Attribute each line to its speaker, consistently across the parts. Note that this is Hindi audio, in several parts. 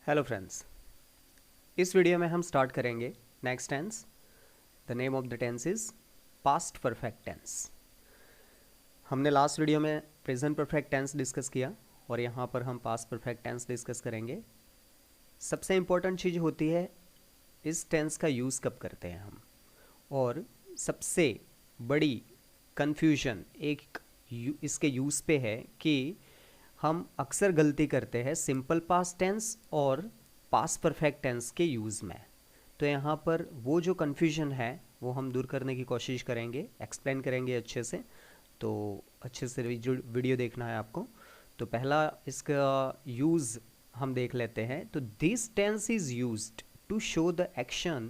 Speaker 1: हेलो फ्रेंड्स, इस वीडियो में हम स्टार्ट करेंगे next tense. The name of the tense is past perfect tense. हमने लास्ट वीडियो में प्रेजेंट परफेक्ट टेंस डिस्कस किया और यहाँ पर हम पास्ट परफेक्ट टेंस डिस्कस करेंगे। सबसे इम्पोर्टेंट चीज़ होती है इस टेंस का यूज़ कब करते हैं हम, और सबसे बड़ी कन्फ्यूजन इसके यूज़ पे है कि हम अक्सर गलती करते हैं सिंपल पास्ट टेंस और पास्ट परफेक्ट टेंस के यूज़ में। तो यहाँ पर वो जो कन्फ्यूजन है वो हम दूर करने की कोशिश करेंगे, एक्सप्लेन करेंगे अच्छे से। तो अच्छे से वीडियो देखना है आपको। तो पहला इसका यूज़ हम देख लेते हैं। तो this tense is used to show the action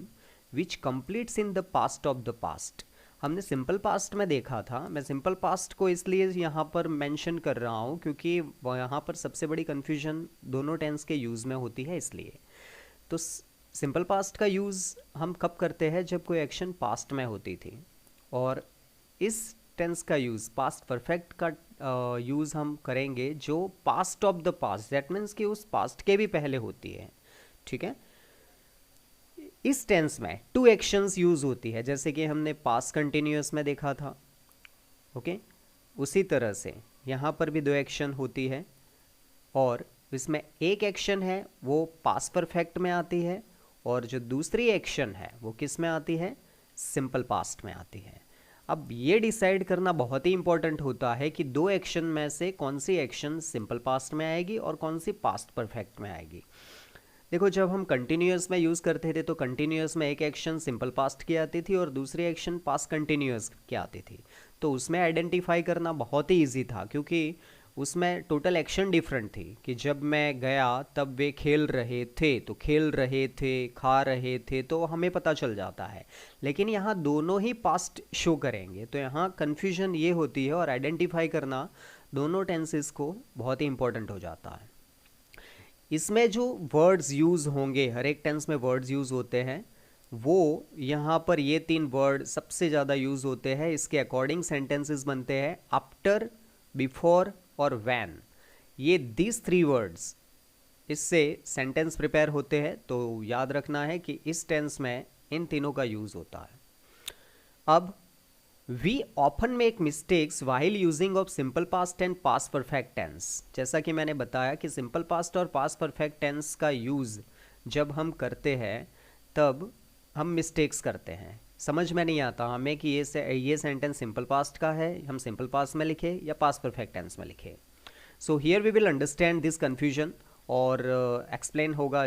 Speaker 1: which completes in the past of the past. हमने सिंपल पास्ट में देखा था। मैं सिंपल पास्ट को इसलिए यहाँ पर मेंशन कर रहा हूँ क्योंकि यहाँ पर सबसे बड़ी कन्फ्यूजन दोनों टेंस के यूज़ में होती है, इसलिए। तो सिंपल पास्ट का यूज़ हम कब करते हैं? जब कोई एक्शन पास्ट में होती थी। और इस टेंस का यूज़ पास्ट परफेक्ट का यूज़ हम करेंगे जो past of the past, that means कि उस पास्ट के भी पहले होती है। ठीक है। इस टेंस में टू एक्शंस यूज होती है, जैसे कि हमने पास्ट कंटिन्यूअस में देखा था। ओके, उसी तरह से यहाँ पर भी दो एक्शन होती है और इसमें एक एक्शन है वो पास्ट परफेक्ट में आती है और जो दूसरी एक्शन है वो किस में आती है? सिंपल पास्ट में आती है। अब ये डिसाइड करना बहुत ही इंपॉर्टेंट होता है कि दो एक्शन में से कौन सी एक्शन सिंपल पास्ट में आएगी और कौन सी पास्ट परफेक्ट में आएगी। देखो, जब हम कंटिन्यूअस में यूज़ करते थे तो कंटिन्यूअस में एक एक्शन सिंपल पास्ट की आती थी और दूसरी एक्शन पास्ट कंटिन्यूअस की आती थी। तो उसमें आइडेंटिफाई करना बहुत ही इजी था क्योंकि उसमें टोटल एक्शन डिफरेंट थी कि जब मैं गया तब वे खेल रहे थे, तो खेल रहे थे, खा रहे थे, तो हमें पता चल जाता है। लेकिन यहाँ दोनों ही पास्ट शो करेंगे, तो यहाँ कन्फ्यूजन ये होती है और आइडेंटिफाई करना दोनों टेंसेस को बहुत ही इंपॉर्टेंट हो जाता है। इसमें जो वर्ड्स यूज़ होंगे, हर एक टेंस में वर्ड्स यूज़ होते हैं, वो यहाँ पर ये तीन वर्ड सबसे ज़्यादा यूज़ होते हैं। इसके अकॉर्डिंग सेंटेंसेस बनते हैं आफ्टर, बिफोर और व्हेन। ये दिस थ्री वर्ड्स, इससे सेंटेंस प्रिपेयर होते हैं। तो याद रखना है कि इस टेंस में इन तीनों का यूज़ होता है। अब We often make mistakes while using of simple past and past perfect tense। जैसा कि मैंने बताया कि सिंपल पास्ट और पास्ट परफेक्ट टेंस का यूज़ जब हम करते हैं तब हम मिस्टेक्स करते हैं। समझ में नहीं आता हमें कि ये सेंटेंस सिंपल पास्ट का है, हम सिंपल पास्ट में लिखे या पास्ट परफेक्ट टेंस में लिखे। So here we will understand this confusion और एक्सप्लेन होगा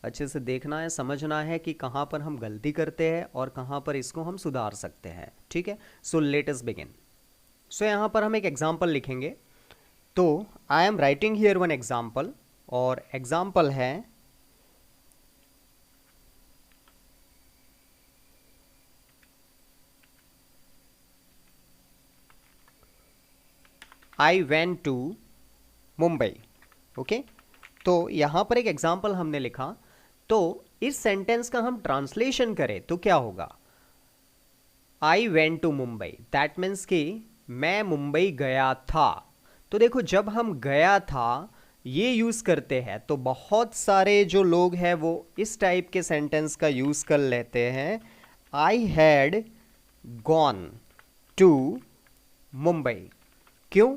Speaker 1: अच्छे से देखना है, समझना है कि कहाँ पर हम गलती करते हैं और कहाँ पर इसको हम सुधार सकते हैं। ठीक है। So let us begin. सो यहाँ पर हम एक एग्जाम्पल लिखेंगे। तो I am writing here one example और एग्जाम्पल है I went to Mumbai. Okay, तो यहाँ पर एक एग्जाम्पल हमने लिखा। तो इस सेंटेंस का हम ट्रांसलेशन करें तो क्या होगा? I went to Mumbai, that means कि मैं मुंबई गया था। तो देखो, जब हम गया था ये यूज़ करते हैं तो बहुत सारे जो लोग हैं वो इस टाइप के सेंटेंस का यूज़ कर लेते हैं। I had gone to Mumbai. क्यों?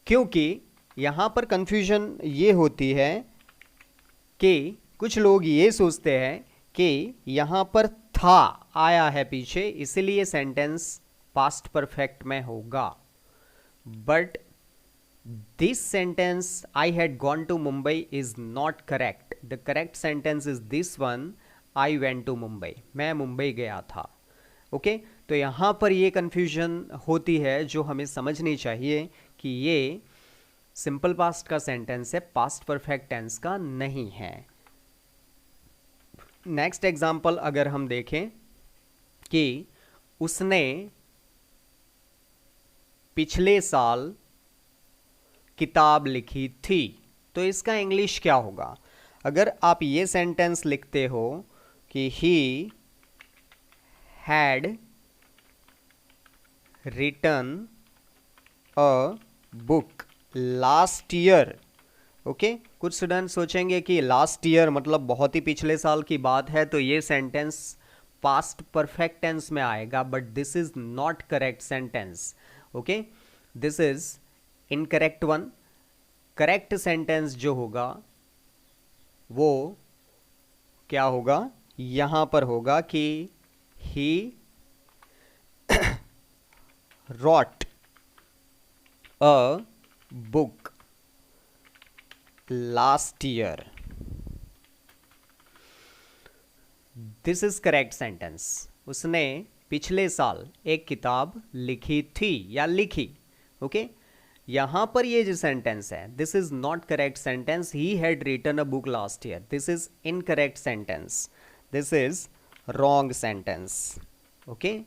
Speaker 1: क्योंकि यहाँ पर कंफ्यूजन ये होती है कि कुछ लोग ये सोचते हैं कि यहाँ पर था आया है पीछे, इसलिए सेंटेंस पास्ट परफेक्ट में होगा। But this sentence I had gone to Mumbai is not correct. The correct sentence is this one, I went to Mumbai, मैं मुंबई गया था। ओके, तो यहाँ पर ये कंफ्यूजन होती है जो हमें समझनी चाहिए कि ये सिंपल पास्ट का सेंटेंस है, पास्ट परफेक्ट टेंस का नहीं है। नेक्स्ट एग्जाम्पल अगर हम देखें कि उसने पिछले साल किताब लिखी थी, तो इसका इंग्लिश क्या होगा? अगर आप ये सेंटेंस लिखते हो कि he had written a book last year, okay कुछ स्टूडेंट सोचेंगे कि लास्ट ईयर मतलब बहुत ही पिछले साल की बात है, तो ये सेंटेंस पास्ट परफेक्ट टेंस में आएगा, but this is not correct sentence. Okay, this is incorrect one. Correct sentence जो होगा वो क्या होगा, यहां पर होगा कि ही wrote a book last year. This is correct sentence. उसने पिछले साल एक किताब लिखी थी या लिखी। ओके, यहां पर ये जो सेंटेंस है, this is not correct sentence. He had written a book last year, this is incorrect sentence, this is wrong sentence. Okay,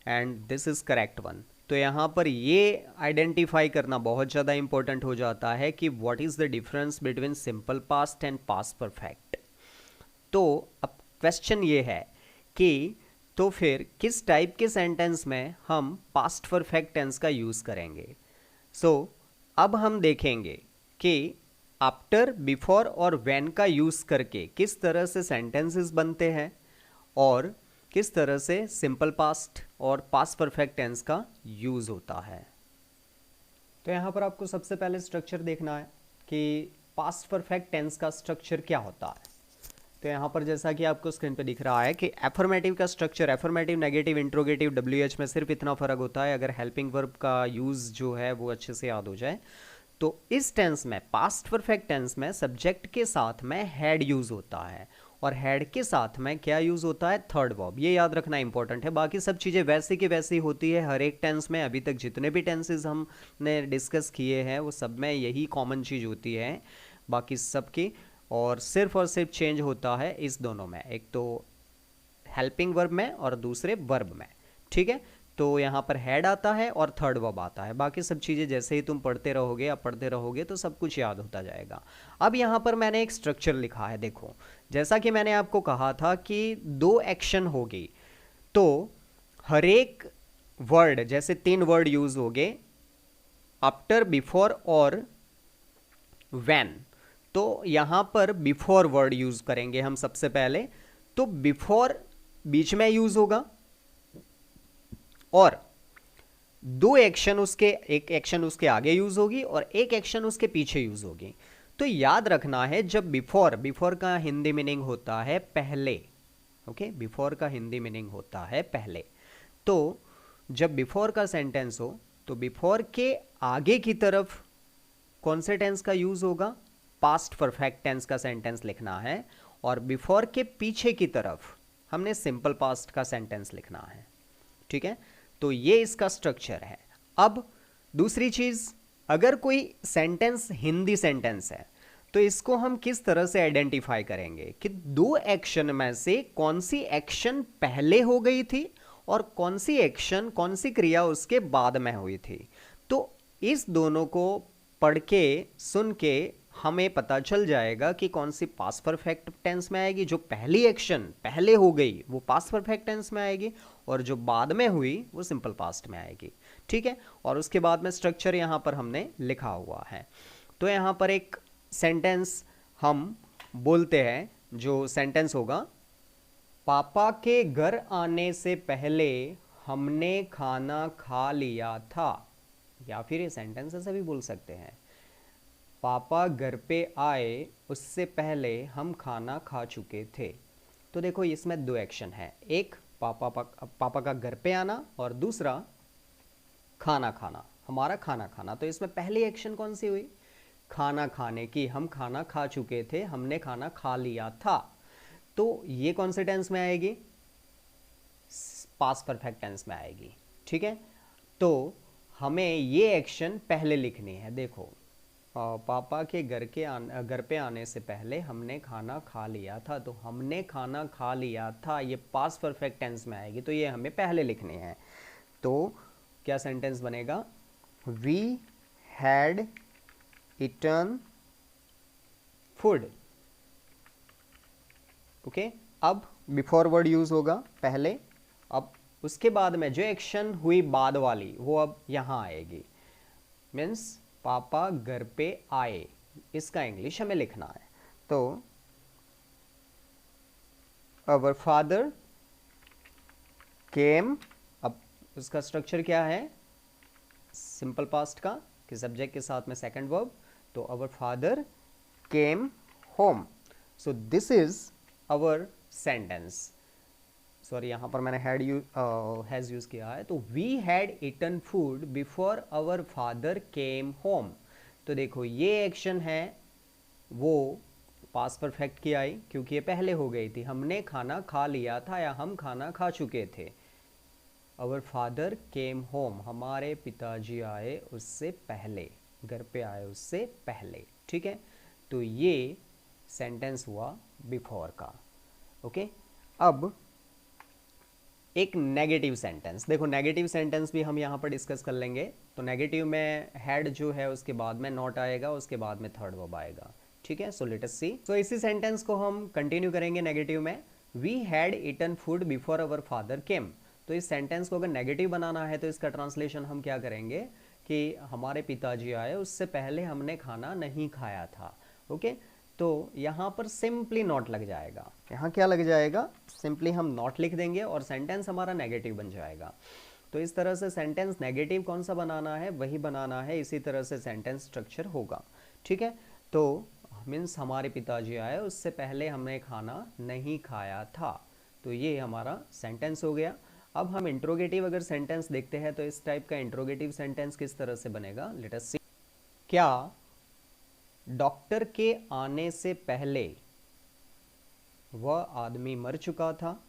Speaker 1: and this is correct one. तो यहाँ पर ये आइडेंटिफाई करना बहुत ज़्यादा इंपॉर्टेंट हो जाता है कि what is the difference between simple past and past perfect. तो अब क्वेश्चन ये है कि तो फिर किस टाइप के सेंटेंस में हम पास्ट परफेक्ट टेंस का यूज़ करेंगे। सो अब हम देखेंगे कि आफ्टर, बिफोर और व्हेन का यूज़ करके किस तरह से सेंटेंसेस बनते हैं और किस तरह से सिंपल पास्ट और पास्ट परफेक्ट टेंस का यूज़ होता है। तो यहाँ पर आपको सबसे पहले स्ट्रक्चर देखना है कि पास्ट परफेक्ट टेंस का स्ट्रक्चर क्या होता है। तो यहाँ पर जैसा कि आपको स्क्रीन पे दिख रहा है कि एफर्मेटिव का structure, affirmative, negative, interrogative, WH में सिर्फ इतना फ़र्क होता है अगर हेल्पिंग वर्ब का यूज़ जो है वो अच्छे से याद हो जाए। तो इस टेंस में, पास्ट परफेक्ट टेंस में, सब्जेक्ट के साथ में हैड यूज़ होता है और हैड के साथ में क्या यूज़ होता है, थर्ड वर्ब। ये याद रखना इंपॉर्टेंट है। बाकी सब चीज़ें वैसी की वैसी होती है हर एक टेंस में। अभी तक जितने भी टेंसेस हमने डिस्कस किए हैं वो सब में यही कॉमन चीज़ होती है बाकी सबकी, और सिर्फ चेंज होता है इस दोनों में, एक तो हेल्पिंग वर्ब में और दूसरे वर्ब में। ठीक है, तो यहाँ पर हेड आता है और थर्ड वर्ब आता है। बाकी सब चीज़ें जैसे ही तुम पढ़ते रहोगे तो सब कुछ याद होता जाएगा। अब यहाँ पर मैंने एक स्ट्रक्चर लिखा है, देखो। जैसा कि मैंने आपको कहा था कि 2 एक्शन होगी, तो हर एक वर्ड, जैसे 3 वर्ड यूज होंगे, आफ्टर, बिफोर और व्हेन। तो यहाँ पर बिफोर वर्ड यूज करेंगे हम सबसे पहले। तो बिफोर बीच में यूज होगा और 2 एक्शन उसके, एक एक्शन उसके आगे यूज होगी और एक एक्शन उसके पीछे यूज होगी। तो याद रखना है, जब बिफोर, बिफोर का हिंदी मीनिंग होता है पहले। ओके, बिफोर का हिंदी मीनिंग होता है पहले। तो जब बिफोर का सेंटेंस हो तो बिफोर के आगे की तरफ कौन से टेंस का यूज होगा, पास्ट परफेक्ट टेंस का सेंटेंस लिखना है, और बिफोर के पीछे की तरफ हमने सिंपल पास्ट का सेंटेंस लिखना है। ठीक है, तो ये इसका स्ट्रक्चर है। अब दूसरी चीज, अगर कोई सेंटेंस हिंदी सेंटेंस है तो इसको हम किस तरह से आइडेंटिफाई करेंगे कि 2 एक्शन में से कौन सी एक्शन पहले हो गई थी और कौन सी एक्शन, कौन सी क्रिया उसके बाद में हुई थी। तो इस दोनों को पढ़ के, सुन के हमें पता चल जाएगा कि कौन सी पास्ट परफेक्ट टेंस में आएगी। जो पहली एक्शन पहले हो गई वो पास्ट परफेक्ट टेंस में आएगी और जो बाद में हुई वो सिंपल पास्ट में आएगी। ठीक है, और उसके बाद में स्ट्रक्चर यहाँ पर हमने लिखा हुआ है। तो यहाँ पर एक सेंटेंस हम बोलते हैं, जो सेंटेंस होगा, पापा के घर आने से पहले हमने खाना खा लिया था। या फिर ये सेंटेंस ऐसे भी बोल सकते हैं, पापा घर पे आए उससे पहले हम खाना खा चुके थे। तो देखो इसमें 2 एक्शन है, एक पापा का घर पे आना और दूसरा खाना खाना, हमारा खाना खाना। तो इसमें पहली एक्शन कौन सी हुई, खाना खाने की। हम खाना खा चुके थे, हमने खाना खा लिया था। तो ये कौन से टेंस में आएगी, पास्ट परफेक्ट टेंस में आएगी। ठीक है, तो हमें ये एक्शन पहले लिखनी है। देखो, पापा के घर पे आने से पहले हमने खाना खा लिया था। तो हमने खाना खा लिया था ये पास्ट परफेक्ट टेंस में आएगी, तो ये हमें पहले लिखनी है। तो क्या सेंटेंस बनेगा, we had eaten food. Okay, अब बिफोर वर्ड यूज होगा पहले, अब उसके बाद में जो एक्शन हुई बाद वाली वो अब यहां आएगी। मीन्स पापा घर पे आए, इसका इंग्लिश हमें लिखना है। तो अवर फादर केम, अब उसका स्ट्रक्चर क्या है सिंपल पास्ट का, कि सब्जेक्ट के साथ में सेकंड वर्ब, तो our father came home. So this is our sentence. Sorry, यहाँ पर मैंने हैज़ यूज़ किया है। तो we had eaten food before our father came home. तो देखो ये एक्शन है वो पास्ट परफेक्ट की आई, क्योंकि ये पहले हो गई थी, हमने खाना खा लिया था या हम खाना खा चुके थे। आवर फादर केम होम, हमारे पिताजी आए उससे पहले, घर पे आए उससे पहले, ठीक है। तो ये सेंटेंस हुआ बिफोर का। ओके, अब एक नेगेटिव सेंटेंस देखो, नेगेटिव सेंटेंस भी हम यहाँ पर डिस्कस कर लेंगे। तो नेगेटिव में हैड जो है उसके बाद में नॉट आएगा, उसके बाद में थर्ड वर्ब आएगा, ठीक है। So let us see. तो इसी सेंटेंस को हम कंटिन्यू करेंगे नेगेटिव में। We had eaten food before our father came. तो इस सेंटेंस को अगर नेगेटिव बनाना है तो इसका ट्रांसलेशन हम क्या करेंगे कि हमारे पिताजी आए उससे पहले हमने खाना नहीं खाया था। ओके, तो यहाँ पर सिंपली नॉट लग जाएगा। यहाँ क्या लग जाएगा, सिंपली हम नॉट लिख देंगे और सेंटेंस हमारा नेगेटिव बन जाएगा। तो इस तरह से सेंटेंस नेगेटिव कौन सा बनाना है वही बनाना है, इसी तरह से सेंटेंस स्ट्रक्चर होगा, ठीक है। तो मीन्स हमारे पिताजी आए उससे पहले हमने खाना नहीं खाया था। तो ये हमारा सेंटेंस हो गया। अब हम इंट्रोगेटिव अगर सेंटेंस देखते हैं तो इस टाइप का इंट्रोगेटिव सेंटेंस किस तरह से बनेगा, लेट अस सी। क्या डॉक्टर के आने से पहले वह आदमी मर चुका था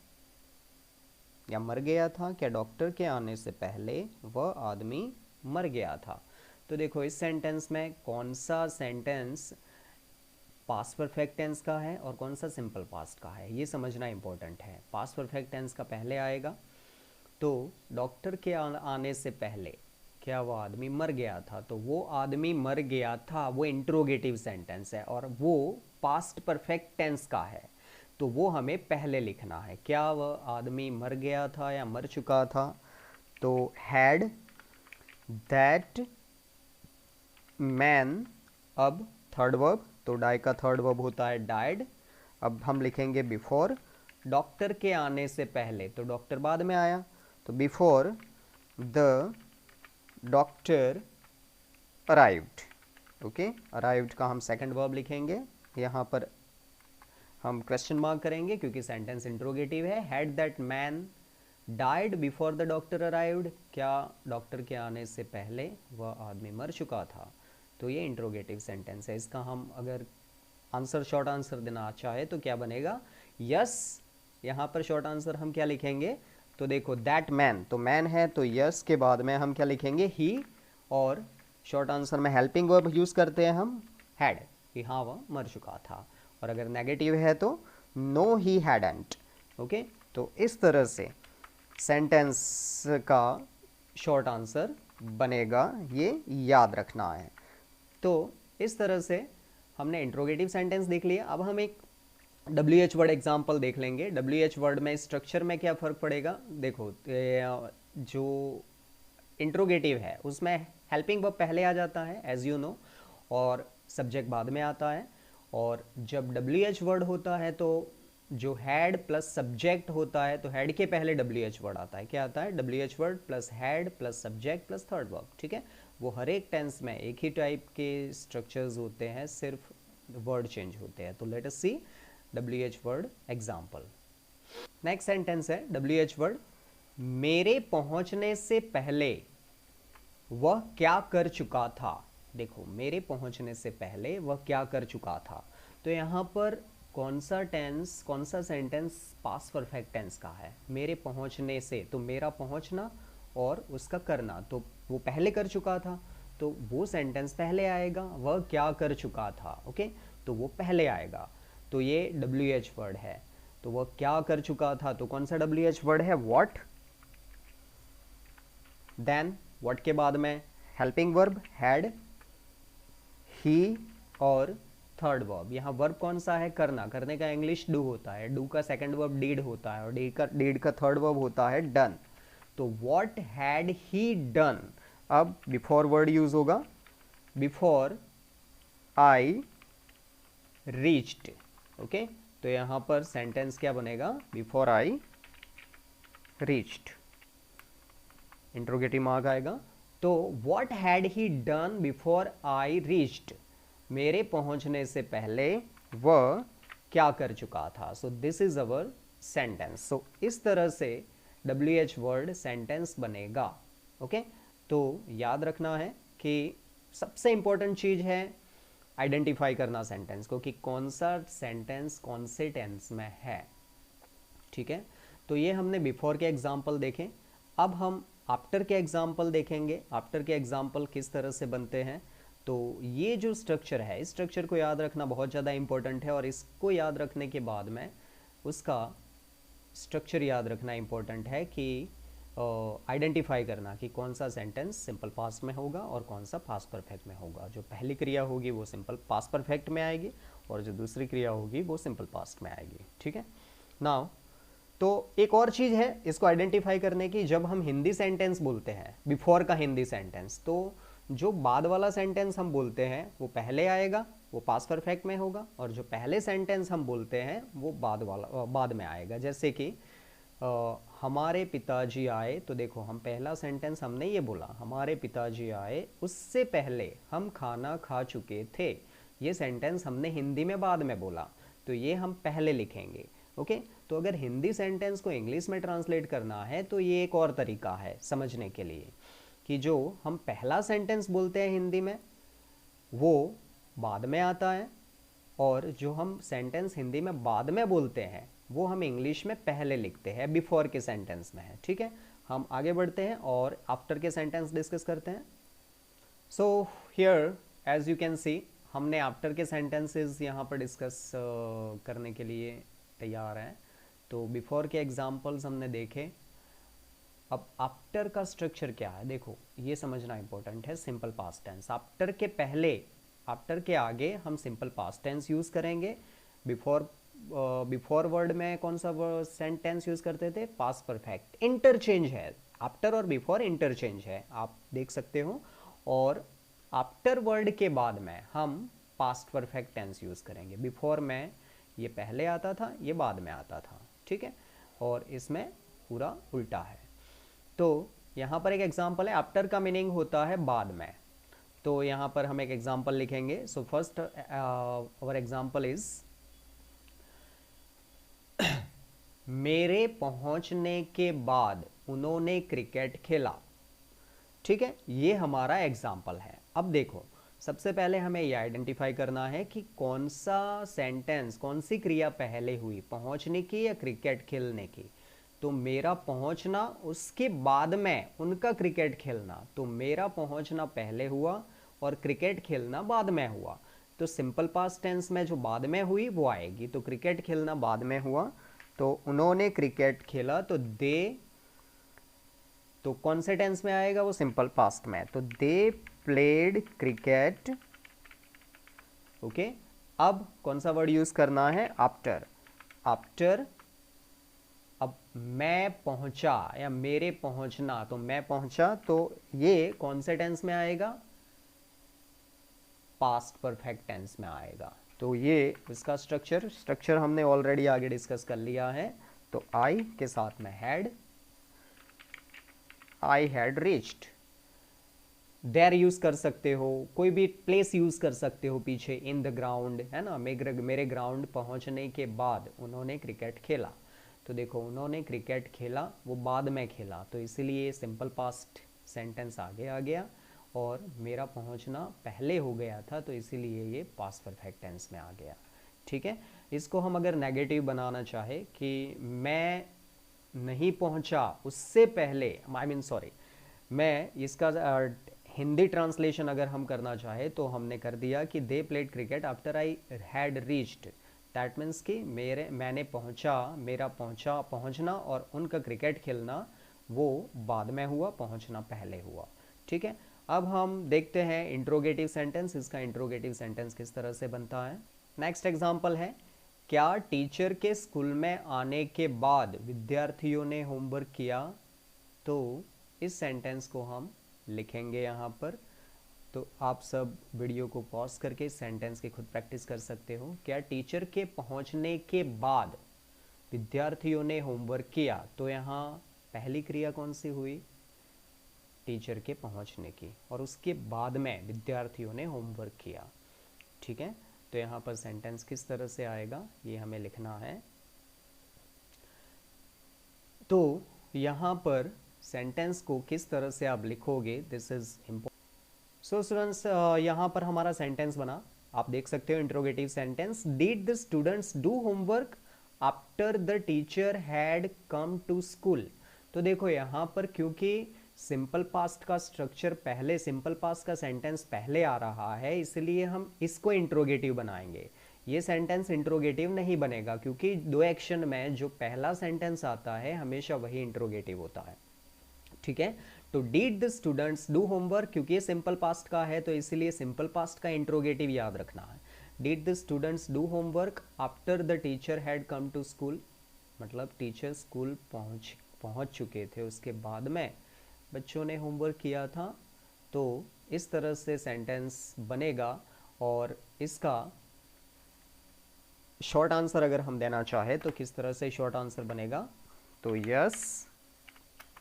Speaker 1: या मर गया था? क्या डॉक्टर के आने से पहले वह आदमी मर गया था? तो देखो इस सेंटेंस में कौन सा सेंटेंस पास्ट परफेक्ट टेंस का है और कौन सा सिंपल पास्ट का है, ये समझना इंपॉर्टेंट है। पास्ट परफेक्ट टेंस का पहले आएगा। तो डॉक्टर के आने से पहले क्या वो आदमी मर गया था? तो वो आदमी मर गया था, वो इंट्रोगेटिव सेंटेंस है और वो पास्ट परफेक्ट टेंस का है, तो वो हमें पहले लिखना है। क्या वह आदमी मर गया था या मर चुका था? तो हैड दैट मैन, अब थर्ड वर्ब, तो डाई का थर्ड वर्ब होता है डाइड। अब हम लिखेंगे बिफोर, डॉक्टर के आने से पहले, तो डॉक्टर बाद में आया, तो before the doctor arrived. Okay, arrived का हम सेकंड वर्ब लिखेंगे, यहाँ पर हम क्वेश्चन मार्क करेंगे क्योंकि सेंटेंस इंट्रोगेटिव है। Had that man died before the doctor arrived, क्या डॉक्टर के आने से पहले वह आदमी मर चुका था? तो ये इंट्रोगेटिव सेंटेंस है। इसका हम अगर आंसर शॉर्ट आंसर देना चाहे तो क्या बनेगा, यस। यहाँ पर शॉर्ट आंसर हम क्या लिखेंगे, तो देखो दैट मैन, तो मैन है तो यस के बाद में हम क्या लिखेंगे, ही, और शॉर्ट आंसर में हेल्पिंग वर्ब यूज़ करते हैं हम हैड, कि हाँ वह मर चुका था। और अगर नेगेटिव है तो नो ही हैडंट। ओके, तो इस तरह से सेंटेंस का शॉर्ट आंसर बनेगा, ये याद रखना है। तो इस तरह से हमने इंट्रोगेटिव सेंटेंस देख लिया। अब हम एक WH वर्ड एग्जाम्पल देख लेंगे। WH वर्ड में स्ट्रक्चर में क्या फ़र्क पड़ेगा, देखो जो इंट्रोगेटिव है उसमें हेल्पिंग वर्ब पहले आ जाता है एज यू नो, और सब्जेक्ट बाद में आता है। और जब WH वर्ड होता है तो जो हैड प्लस सब्जेक्ट होता है, तो हैड के पहले WH वर्ड आता है। क्या आता है, WH word plus had plus subject plus third verb, ठीक है। वो हर एक टेंस में एक ही टाइप के स्ट्रक्चर्स होते हैं, सिर्फ वर्ड चेंज होते हैं। तो लेट अस सी WH word example. Next sentence है WH वर्ड, मेरे पहुंचने से पहले वह क्या कर चुका था। देखो मेरे पहुंचने से पहले वह क्या कर चुका था, तो यहाँ पर कौन सा टेंस, कौन सा सेंटेंस पास्ट परफेक्ट टेंस का है, मेरे पहुंचने से, तो मेरा पहुंचना और उसका करना, तो वो पहले कर चुका था, तो वो सेंटेंस पहले आएगा, वह क्या कर चुका था। ओके, तो वो पहले आएगा, तो ये WH वर्ड है। तो वह क्या कर चुका था, तो कौन सा WH वर्ड है, व्हाट। देन व्हाट के बाद में हेल्पिंग वर्ब हैड, ही, और थर्ड वर्ब, यहाँ वर्ब कौन सा है, करना, करने का इंग्लिश डू होता है, डू का सेकंड वर्ब डीड होता है, और डीड का थर्ड वर्ब होता है डन। तो व्हाट हैड ही डन, अब बिफोर वर्ड यूज होगा, बिफोर आई रीच्ड। ओके, तो यहाँ पर सेंटेंस क्या बनेगा, before I reached, interrogative mark आएगा। तो what had he done before I reached, मेरे पहुंचने से पहले वह क्या कर चुका था। So this is our sentence. सो इस तरह से WH वर्ड सेंटेंस बनेगा। ओके, तो याद रखना है कि सबसे इंपॉर्टेंट चीज है आइडेंटिफाई करना सेंटेंस को, कि कौन सा सेंटेंस कौन से टेंस में है। ठीक है, तो ये हमने बिफोर के एग्जाम्पल देखे। अब हम आफ्टर के एग्जाम्पल देखेंगे। आफ्टर के एग्जाम्पल किस तरह से बनते हैं। तो ये जो स्ट्रक्चर है, इस स्ट्रक्चर को याद रखना बहुत ज़्यादा इंपॉर्टेंट है, और इसको याद रखने के बाद में उसका स्ट्रक्चर याद रखना इंपॉर्टेंट है कि आइडेंटिफाई करना कि कौन सा सेंटेंस सिंपल पास्ट में होगा और कौन सा पास्ट परफेक्ट में होगा। जो पहली क्रिया होगी वो सिंपल पास्ट परफेक्ट में आएगी, और जो दूसरी क्रिया होगी वो सिंपल पास्ट में आएगी। ठीक है, नाउ तो एक और चीज़ है इसको आइडेंटिफाई करने की। जब हम हिंदी सेंटेंस बोलते हैं, बिफोर का हिंदी सेंटेंस, तो जो बाद वाला सेंटेंस हम बोलते हैं वो पहले आएगा, वो पास्ट परफेक्ट में होगा, और जो पहले सेंटेंस हम बोलते हैं वो बाद में आएगा। जैसे कि हमारे पिताजी आए, तो देखो हम पहला सेंटेंस हमने ये बोला, हमारे पिताजी आए, उससे पहले हम खाना खा चुके थे। ये सेंटेंस हमने हिंदी में बाद में बोला, तो ये हम पहले लिखेंगे। ओके, तो अगर हिंदी सेंटेंस को इंग्लिश में ट्रांसलेट करना है तो ये एक और तरीका है समझने के लिए, कि जो हम पहला सेंटेंस बोलते हैं हिंदी में वो बाद में आता है, और जो हम सेंटेंस हिंदी में बाद में बोलते हैं वो हम इंग्लिश में पहले लिखते हैं, बिफोर के सेंटेंस में है। ठीक है, हम आगे बढ़ते हैं और आफ्टर के सेंटेंस डिस्कस करते हैं। So here as you can see, हमने आफ्टर के सेंटेंसेस यहाँ पर डिस्कस करने के लिए तैयार हैं। तो बिफोर के एग्जाम्पल्स हमने देखे। अब आफ्टर का स्ट्रक्चर क्या है, देखो ये समझना इंपॉर्टेंट है। सिंपल पास्ट टेंस, आफ्टर के पहले, आफ्टर के आगे हम सिंपल पास्ट टेंस यूज करेंगे। बिफोर वर्ड में कौन सा सेंटेंस यूज करते थे, पास्ट परफेक्ट। इंटरचेंज है, आफ्टर और बिफोर इंटरचेंज है, आप देख सकते हो। और आफ्टर वर्ड के बाद में हम पास्ट परफेक्ट टेंस यूज करेंगे। बिफोर में ये पहले आता था, ये बाद में आता था। ठीक है, और इसमें पूरा उल्टा है। तो यहाँ पर एक एग्जाम्पल है, आफ्टर का मीनिंग होता है बाद में। तो यहाँ पर हम एक एग्जाम्पल लिखेंगे। So first hour example is मेरे पहुंचने के बाद उन्होंने क्रिकेट खेला। ठीक है, ये हमारा एग्जाम्पल है। अब देखो, सबसे पहले हमें ये आइडेंटिफाई करना है कि कौन सा सेंटेंस, कौन सी क्रिया पहले हुई, पहुंचने की या क्रिकेट खेलने की। तो मेरा पहुंचना, उसके बाद में उनका क्रिकेट खेलना। तो मेरा पहुंचना पहले हुआ और क्रिकेट खेलना बाद में हुआ। तो सिंपल पास्ट टेंस में जो बाद में हुई वो आएगी। तो क्रिकेट खेलना बाद में हुआ, तो उन्होंने क्रिकेट खेला, तो दे, तो कौन से टेंस में आएगा, वो सिंपल पास्ट में। तो दे प्लेड क्रिकेट। ओके, अब कौन सा वर्ड यूज करना है, आफ्टर। आफ्टर, अब मैं पहुंचा या मेरे पहुंचना, तो मैं पहुंचा, तो ये कौन से टेंस में आएगा, पास्ट परफेक्ट टेंस में आएगा। तो ये इसका स्ट्रक्चर हमने ऑलरेडी आगे डिस्कस कर लिया है। तो आई के साथ में had, I had reached. There use कर सकते हो, कोई भी प्लेस यूज कर सकते हो पीछे, इन द ग्राउंड, है ना। मेरे ग्राउंड पहुंचने के बाद उन्होंने क्रिकेट खेला। तो देखो उन्होंने क्रिकेट खेला, वो बाद में खेला, तो इसीलिए सिंपल पास्ट सेंटेंस आगे आ गया, और मेरा पहुंचना पहले हो गया था, तो इसीलिए ये पास्ट परफेक्ट टेंस में आ गया। ठीक है, इसको हम अगर नेगेटिव बनाना चाहे कि मैं नहीं पहुंचा उससे पहले, आई मीन सॉरी, मैं इसका हिंदी ट्रांसलेशन अगर हम करना चाहे तो हमने कर दिया कि they played cricket after I had reached. That means कि मैंने पहुंचा, मेरा पहुंचना और उनका क्रिकेट खेलना वो बाद में हुआ, पहुंचना पहले हुआ। ठीक है, अब हम देखते हैं इंट्रोगेटिव सेंटेंस। इसका इंट्रोगेटिव सेंटेंस किस तरह से बनता है। नेक्स्ट एग्जांपल है, क्या टीचर के स्कूल में आने के बाद विद्यार्थियों ने होमवर्क किया। तो इस सेंटेंस को हम लिखेंगे यहाँ पर। तो आप सब वीडियो को पॉज करके सेंटेंस की खुद प्रैक्टिस कर सकते हो। क्या टीचर के पहुंचने के बाद विद्यार्थियों ने होमवर्क किया? तो यहाँ पहली क्रिया कौन सी हुई? टीचर के पहुंचने की, और उसके बाद में विद्यार्थियों ने होमवर्क किया। ठीक है, तो यहाँ पर सेंटेंस किस तरह से आएगा ये हमें लिखना है। तो यहाँ पर सेंटेंस को किस तरह से आप लिखोगे, this is important. So students, यहाँ पर हमारा सेंटेंस बना, आप देख सकते हो interrogative sentence. Did the students do homework after the teacher had come to school? तो देखो यहाँ पर क्योंकि सिंपल पास्ट का स्ट्रक्चर पहले, सिंपल पास्ट का सेंटेंस पहले आ रहा है, इसलिए हम इसको इंट्रोगेटिव बनाएंगे। ये सेंटेंस इंट्रोगेटिव नहीं बनेगा क्योंकि दो एक्शन में जो पहला सेंटेंस आता है हमेशा वही इंट्रोगेटिव होता है। ठीक है, तो did the students do homework, क्योंकि ये सिंपल पास्ट का है तो इसीलिए सिंपल पास्ट का इंट्रोगेटिव याद रखना है। Did the students do homework after the teacher had come to school, मतलब टीचर स्कूल पहुंच चुके थे, उसके बाद में बच्चों ने होमवर्क किया था। तो इस तरह से सेंटेंस बनेगा। और इसका शॉर्ट आंसर अगर हम देना चाहे तो किस तरह से शॉर्ट आंसर बनेगा? तो यस,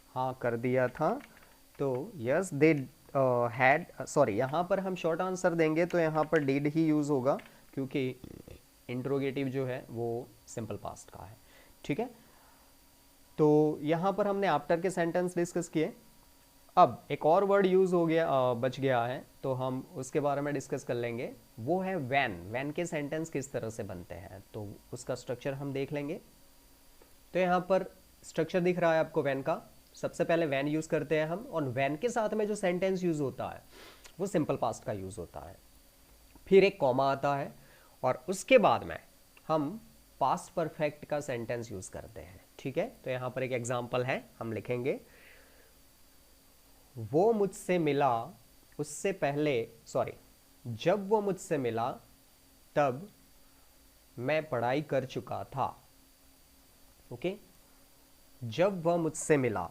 Speaker 1: हाँ कर दिया था, तो यस दे हैड, सॉरी यहाँ पर हम शॉर्ट आंसर देंगे तो यहाँ पर डिड ही यूज़ होगा क्योंकि इंट्रोगेटिव जो है वो सिंपल पास्ट का है। ठीक है, तो यहाँ पर हमने आफ्टर के सेंटेंस डिस्कस किए। अब एक और वर्ड यूज हो गया, बच गया है, तो हम उसके बारे में डिस्कस कर लेंगे। वो है व्हेन। व्हेन के सेंटेंस किस तरह से बनते हैं तो उसका स्ट्रक्चर हम देख लेंगे। तो यहाँ पर स्ट्रक्चर दिख रहा है आपको व्हेन का। सबसे पहले व्हेन यूज करते हैं हम, और व्हेन के साथ में जो सेंटेंस यूज होता है वो सिंपल पास्ट का यूज होता है। फिर एक कॉमा आता है और उसके बाद में हम पास्ट परफेक्ट का सेंटेंस यूज करते हैं। ठीक है, तो यहाँ पर एक एग्जाम्पल है, हम लिखेंगे वो मुझसे मिला उससे पहले, सॉरी, जब वो मुझसे मिला तब मैं पढ़ाई कर चुका था। ओके, जब वह मुझसे मिला,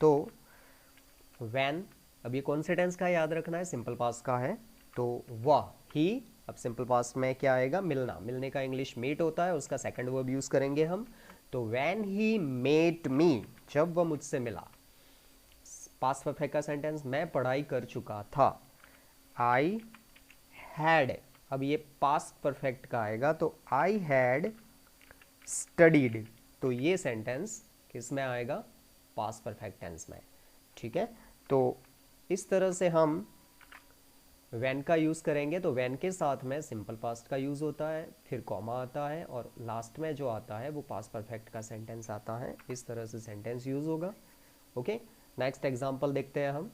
Speaker 1: तो व्हेन, अब ये कौन से टेंस का याद रखना है? सिंपल पास्ट का है, तो वह, ही। अब सिंपल पास्ट में क्या आएगा? मिलना। मिलने का इंग्लिश मीट होता है, उसका सेकंड वर्ब यूज करेंगे हम। तो व्हेन ही मेट मी, जब वह मुझसे मिला। पास्ट परफेक्ट का सेंटेंस, मैं पढ़ाई कर चुका था। आई हैड, अब ये पास्ट परफेक्ट का आएगा, तो आई हैड स्टडीड, तो ये सेंटेंस किस में आएगा? पास्ट परफेक्ट टेंस में। ठीक है, तो इस तरह से हम व्हेन का यूज करेंगे। तो व्हेन के साथ में सिंपल पास्ट का यूज होता है, फिर कॉमा आता है, और लास्ट में जो आता है वो पास्ट परफेक्ट का सेंटेंस आता है। इस तरह से सेंटेंस यूज होगा। ओके, नेक्स्ट एग्जाम्पल देखते हैं हम।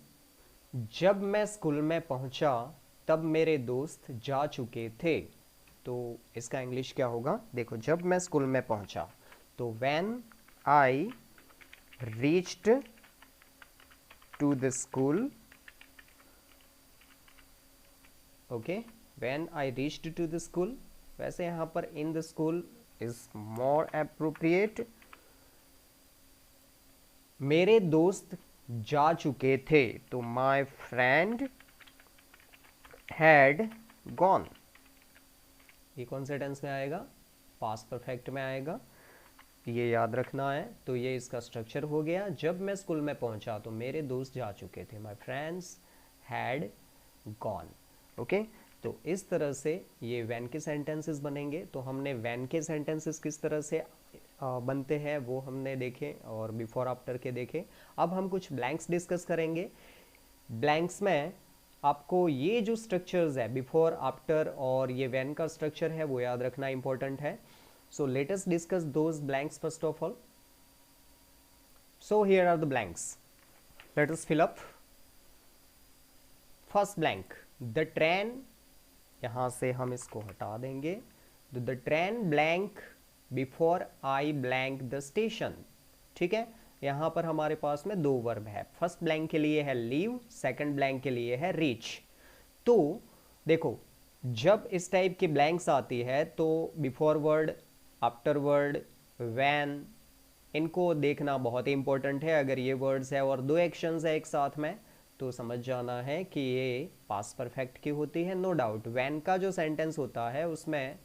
Speaker 1: जब मैं स्कूल में पहुंचा तब मेरे दोस्त जा चुके थे। तो इसका इंग्लिश क्या होगा? देखो, जब मैं स्कूल में पहुंचा, तो when I reached to the school, okay, when I reached to the school. वैसे यहाँ पर in the school is more appropriate. मेरे दोस्त जा चुके थे, तो माई फ्रेंड हैड गॉन। ये कौन से टेंस में आएगा? पास्ट परफेक्ट में आएगा, ये याद रखना है। तो ये इसका स्ट्रक्चर हो गया। जब मैं स्कूल में पहुंचा तो मेरे दोस्त जा चुके थे, my friends had gone. Okay, तो इस तरह से ये व्हेन के सेंटेंसेस बनेंगे। तो हमने व्हेन के सेंटेंसेस किस तरह से बनते हैं वो हमने देखे, और बिफोर आफ्टर के देखे। अब हम कुछ ब्लैंक्स डिस्कस करेंगे। ब्लैंक्स में आपको ये जो स्ट्रक्चर्स है, बिफोर, आफ्टर और ये व्हेन का स्ट्रक्चर है, वो याद रखना इंपॉर्टेंट है। So let us discuss those blanks first of all. So here are the blanks, let us fill up. First blank, the train, यहां से हम इसको हटा देंगे। The train blank before I blank the station. ठीक है, यहां पर हमारे पास में दो वर्ब है। फर्स्ट ब्लैंक के लिए है लीव, सेकंड ब्लैंक के लिए है रीच। तो देखो, जब इस टाइप की ब्लैंक्स आती है तो before word, after word, when, इनको देखना बहुत ही इंपॉर्टेंट है। अगर ये वर्ड्स है और दो एक्शंस है एक साथ में, तो समझ जाना है कि ये पास्ट परफेक्ट की होती है, नो डाउट। व्हेन का जो सेंटेंस होता है उसमें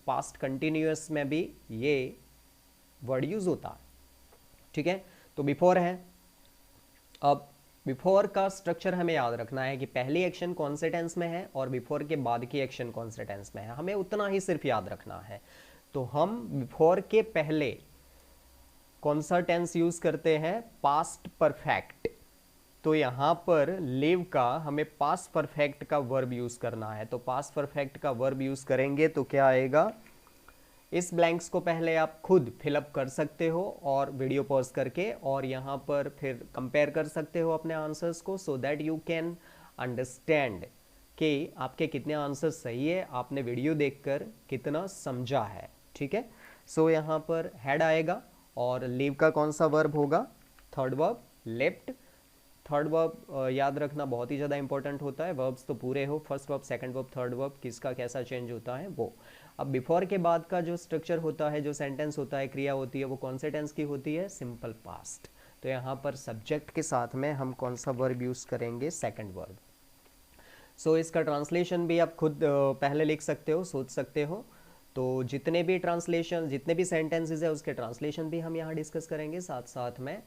Speaker 1: पास्ट कंटिन्यूअस में भी ये वर्ड यूज होता है, ठीक है। तो बिफोर है, अब बिफोर का स्ट्रक्चर हमें याद रखना है कि पहली एक्शन कौन से टेंस में है और बिफोर के बाद की एक्शन कौन से टेंस में है, हमें उतना ही सिर्फ याद रखना है। तो हम बिफोर के पहले कौन सा टेंस यूज करते हैं, पास्ट परफेक्ट। तो यहां पर लिव का हमें पास्ट परफेक्ट का वर्ब यूज करना है, तो पास्ट परफेक्ट का वर्ब यूज करेंगे तो क्या आएगा, इस ब्लैंक्स को पहले आप खुद फिलअप कर सकते हो और वीडियो पॉज करके, और यहाँ पर फिर कंपेयर कर सकते हो अपने आंसर्स को, so that you can understand कि आपके कितने आंसर सही है, आपने वीडियो देखकर कितना समझा है, ठीक है। सो यहाँ पर हेड आएगा और लीव का कौन सा वर्ब होगा, third verb left. Third verb याद रखना बहुत ही ज़्यादा इंपॉर्टेंट होता है, वर्ब्स तो पूरे हो, first verb second verb third verb किसका कैसा चेंज होता है वो। अब बिफोर के बाद का जो स्ट्रक्चर होता है, जो सेंटेंस होता है, क्रिया होती है, वो कौन से टेंस की होती है, सिंपल पास्ट। तो यहाँ पर सब्जेक्ट के साथ में हम कौन सा वर्ब यूज़ करेंगे, सेकंड वर्ब। सो इसका ट्रांसलेशन भी आप खुद पहले लिख सकते हो, सोच सकते हो। तो जितने भी ट्रांसलेशन, जितने भी सेंटेंसेस है उसके ट्रांसलेशन भी हम यहाँ डिस्कस करेंगे, साथ साथ में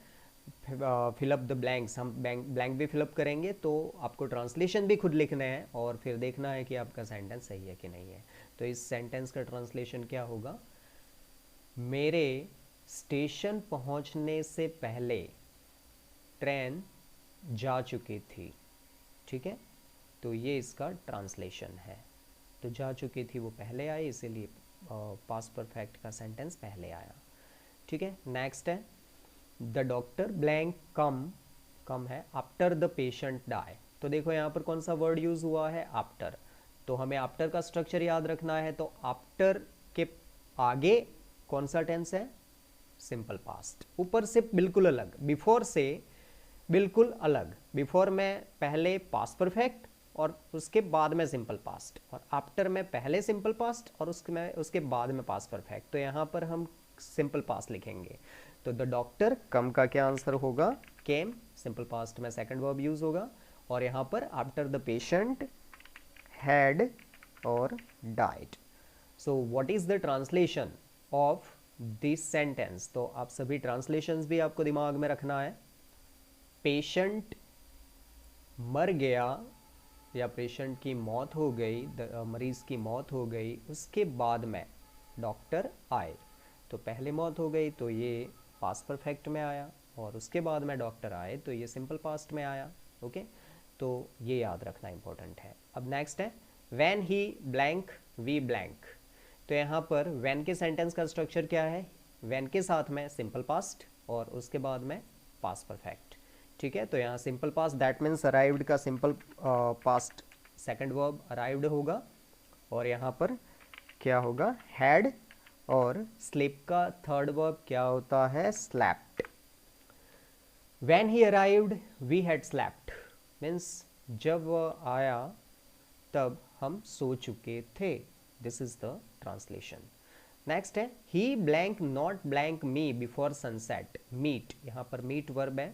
Speaker 1: फिलअप द ब्लैंक्स, हम ब्लैंक भी फिलअप करेंगे। तो आपको ट्रांसलेशन भी खुद लिखना है और फिर देखना है कि आपका सेंटेंस सही है कि नहीं है। तो इस सेंटेंस का ट्रांसलेशन क्या होगा, मेरे स्टेशन पहुंचने से पहले ट्रेन जा चुकी थी, ठीक है। तो ये इसका ट्रांसलेशन है। तो जा चुकी थी वो पहले आई, इसीलिए पास्ट परफेक्ट का सेंटेंस पहले आया, ठीक है। नेक्स्ट है द डॉक्टर ब्लैंक कम है आफ्टर द पेशेंट डाई। तो देखो यहाँ पर कौन सा वर्ड यूज हुआ है, आफ्टर। तो हमें आफ्टर का स्ट्रक्चर याद रखना है, तो आफ्टर के आगे कौन सा टेंस है, सिंपल पास्ट। ऊपर से बिल्कुल अलग, बिफोर से बिल्कुल अलग। बिफोर में पहले पास्ट परफेक्ट और उसके बाद में सिंपल पास्ट, और आफ्टर में पहले सिंपल पास्ट और उसके बाद में पास्ट परफेक्ट। तो यहाँ पर हम सिंपल पास्ट लिखेंगे। तो द डॉक्टर कम का क्या आंसर होगा, केम, सिंपल पास्ट में सेकंड वर्ब यूज होगा। और यहाँ पर आफ्टर द पेशेंट हैड और died. So what is the translation of this sentence. तो आप सभी ट्रांसलेशंस भी आपको दिमाग में रखना है। पेशेंट मर गया या पेशेंट की मौत हो गई, मरीज की मौत हो गई, उसके बाद में डॉक्टर आए। तो पहले मौत हो गई तो ये पास्ट परफेक्ट में आया, और उसके बाद में डॉक्टर आए तो ये सिंपल पास्ट में आया, ओके। तो ये याद रखना इंपॉर्टेंट है। अब नेक्स्ट है when he blank we blank. तो यहाँ पर व्हेन के सेंटेंस का स्ट्रक्चर क्या है, व्हेन के साथ में सिंपल पास्ट और उसके बाद में पास्ट परफेक्ट, ठीक है। तो यहाँ simple past that means arrived का simple past second verb arrived होगा, और यहाँ पर क्या होगा, हैड, और स्लीप का थर्ड वर्ब क्या होता है, slept. When he arrived we had slept, means जब वह आया तब हम सो चुके थे। This is the translation. Next है he blank not blank me before sunset. Meet, यहाँ पर मीट वर्ब है।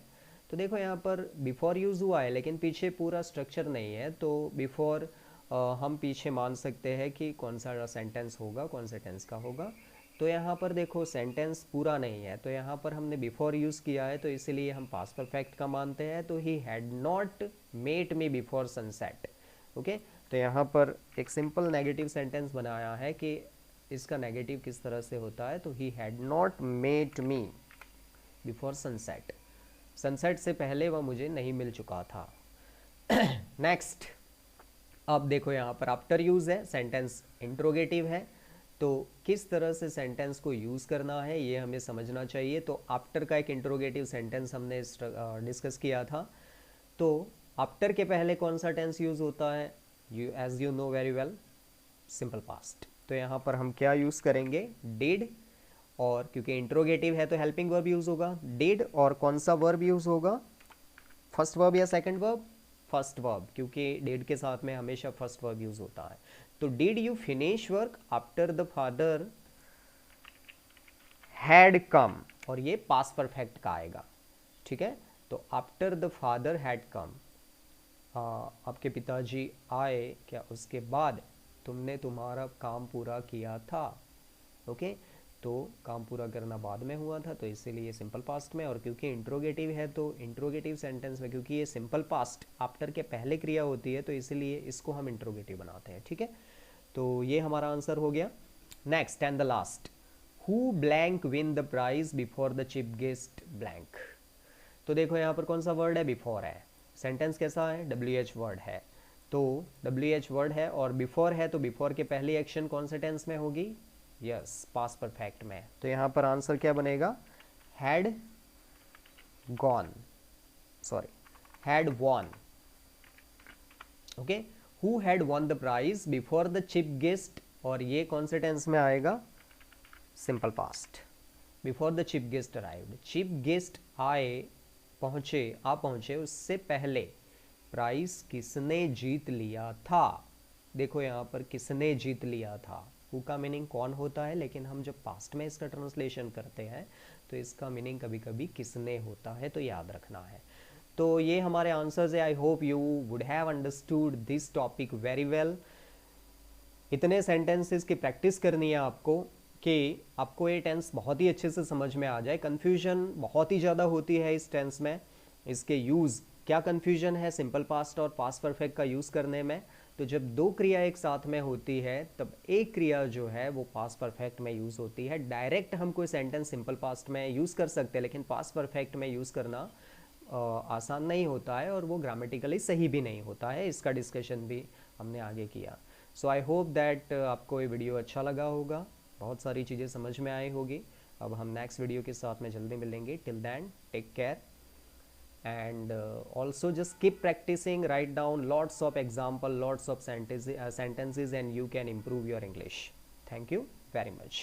Speaker 1: तो देखो यहाँ पर बिफोर यूज हुआ है लेकिन पीछे पूरा स्ट्रक्चर नहीं है, तो बिफोर हम पीछे मान सकते हैं कि कौन सा सेंटेंस होगा, कौन से टेंस का होगा। तो यहाँ पर देखो सेंटेंस पूरा नहीं है, तो यहाँ पर हमने बिफोर यूज़ किया है, तो इसीलिए हम पास्ट परफेक्ट का मानते हैं। तो he had not met me before sunset, okay. तो यहाँ पर एक सिंपल नेगेटिव सेंटेंस बनाया है कि इसका नेगेटिव किस तरह से होता है। तो he had not met me before sunset, sunset से पहले वह मुझे नहीं मिल चुका था। नेक्स्ट, अब देखो यहाँ पर आफ्टर यूज है, सेंटेंस इंट्रोगेटिव है, तो किस तरह से सेंटेंस को यूज करना है ये हमें समझना चाहिए। तो आफ्टर का एक इंट्रोगेटिव सेंटेंस हमने डिस्कस किया था। तो आफ्टर के पहले कौन सा टेंस यूज होता है, as you know very well, simple past. तो यहाँ पर हम क्या यूज करेंगे, डिड, और क्योंकि इंट्रोगेटिव है तो हेल्पिंग वर्ब यूज होगा, डिड, और कौन सा वर्ब यूज होगा, फर्स्ट वर्ब या सेकंड वर्ब, फर्स्ट वर्ब, क्योंकि डिड के साथ में हमेशा फर्स्ट वर्ब यूज होता है। तो did you finish work after the father had come, और ये पास्ट परफेक्ट का आएगा, ठीक है। तो after the father had come, आपके पिताजी आए, क्या उसके बाद तुमने तुम्हारा काम पूरा किया था। ओके, तो काम पूरा करना बाद में हुआ था, तो इसीलिए सिंपल पास्ट में। और क्योंकि इंट्रोगेटिव है तो इंट्रोगेटिव सेंटेंस में, क्योंकि ये सिंपल पास्ट आफ्टर के पहले क्रिया होती है, तो इसीलिए इसको हम इंट्रोगेटिव बनाते हैं। ठीक है, तो ये हमारा आंसर हो गया। Next and the last, who blank win the prize before the chief guest blank. तो देखो यहाँ पर कौन सा वर्ड है, बिफोर है। सेंटेंस कैसा है, WH वर्ड है, तो WH वर्ड है और बिफोर है, तो बिफोर के पहली एक्शन कौन से टेंस में होगी, यस, पास्ट परफेक्ट में। तो यहाँ पर आंसर क्या बनेगा, had gone, sorry had won. Okay, who had won the prize before the chief guest, और ये कौन से टेंस में आएगा, simple past, before the chief guest arrived. Chief guest आए, पहुंचे, आ पहुंचे, उससे पहले प्राइज किसने जीत लिया था। देखो यहाँ पर किसने जीत लिया था, हु का मीनिंग कौन होता है, लेकिन हम जब पास्ट में इसका ट्रांसलेशन करते हैं तो इसका मीनिंग कभी कभी किसने होता है, तो याद रखना है। तो ये हमारे आंसर्स है। I hope you would have understood this topic very well. इतने सेंटेंसेस की प्रैक्टिस करनी है आपको कि आपको ये टेंस बहुत ही अच्छे से समझ में आ जाए। कन्फ्यूजन बहुत ही ज़्यादा होती है इस टेंस में, इसके यूज़ क्या कन्फ्यूजन है सिंपल पास्ट और पास्ट परफेक्ट का यूज़ करने में। तो जब दो क्रिया एक साथ में होती है तब एक क्रिया जो है वो पास्ट परफेक्ट में यूज़ होती है। डायरेक्ट हम कोई सेंटेंस सिंपल पास्ट में यूज़ कर सकते हैं, लेकिन पास्ट परफेक्ट में यूज़ करना आसान नहीं होता है और वो ग्रामेटिकली सही भी नहीं होता है। इसका डिस्कशन भी हमने आगे किया। सो आई होप दैट आपको ये वीडियो अच्छा लगा होगा, बहुत सारी चीज़ें समझ में आई होगी। अब हम नेक्स्ट वीडियो के साथ में जल्दी मिलेंगे। Till then take care and also just keep practicing, write down lots of example, lots of sentences and you can improve your English. Thank you very much.